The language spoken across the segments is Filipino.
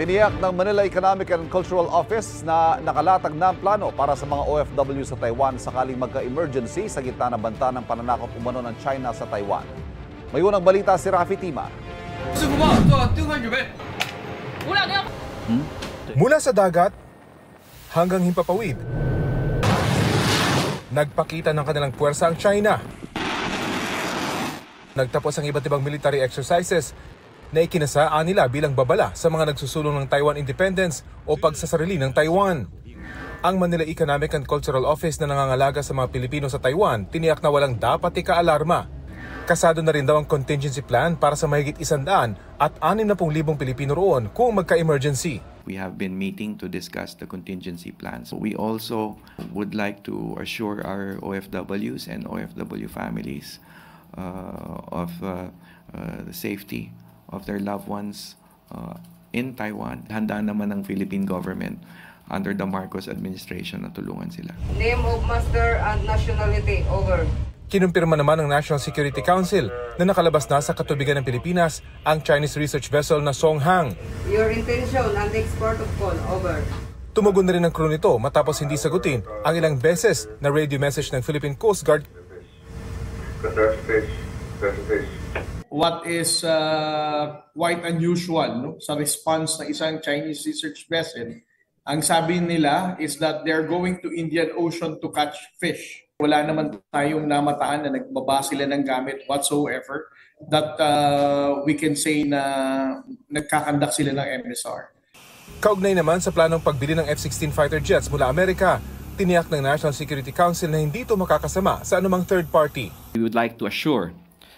Tiniyak ng Manila Economic and Cultural Office na nakalatag na ang plano para sa mga OFW sa Taiwan sakaling magka-emergency sa gitna ng banta ng pananakop umano ng China sa Taiwan. May unang balita si Rafi Tima. Mula sa dagat hanggang himpapawid, nagpakita ng kanilang puwersa ang China. Nagtapos ang iba't ibang military exercises na ikinasaan nila bilang babala sa mga nagsusulong ng Taiwan independence o pagsasarili ng Taiwan. Ang Manila Economic and Cultural Office na nangangalaga sa mga Pilipino sa Taiwan tiniyak na walang dapat ika-alarma. Kasado na rin daw ang contingency plan para sa mahigit 100 at 60,000 Pilipino roon kung magka-emergency. We have been meeting to discuss the contingency plans. We also would like to assure our OFWs and OFW families of the safety of their loved ones in Taiwan. Handa naman ng Philippine government under the Marcos administration na tulungan sila. Name of master and nationality, over. Kinumpirma naman ng National Security Council na nakalabas na sa katubigan ng Pilipinas ang Chinese research vessel na Songhang. Your intention and export of coal, over. Tumugon na rin ang crew nito matapos hindi sagutin ang ilang beses na radio message ng Philippine Coast Guard. What is quite unusual, no, sa response ng isang Chinese research vessel, ang sabi nila is that they're going to Indian Ocean to catch fish. Wala naman tayong namataan na nagbaba sila ng gamit whatsoever that we can say na nagkakandak sila ng MSR. Kaugnay naman sa planong pagbili ng F-16 fighter jets mula Amerika, tiniyak ng National Security Council na hindi ito makakasama sa anumang third party. We would like to assure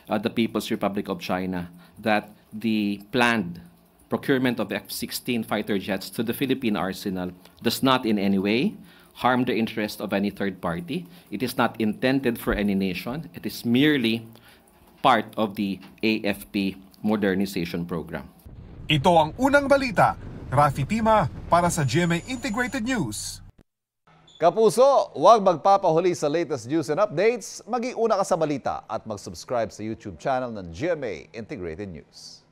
the People's Republic of China that the planned procurement of F-16 fighter jets to the Philippine arsenal does not in any way harm the interest of any third party. It is not intended for any nation. It is merely part of the AFP modernization program. Ito ang unang balita. Rafi Tima para sa GMA Integrated News. Kapuso, huwag magpapahuli sa latest news and updates. Mag-iuna ka sa balita at mag-subscribe sa YouTube channel ng GMA Integrated News.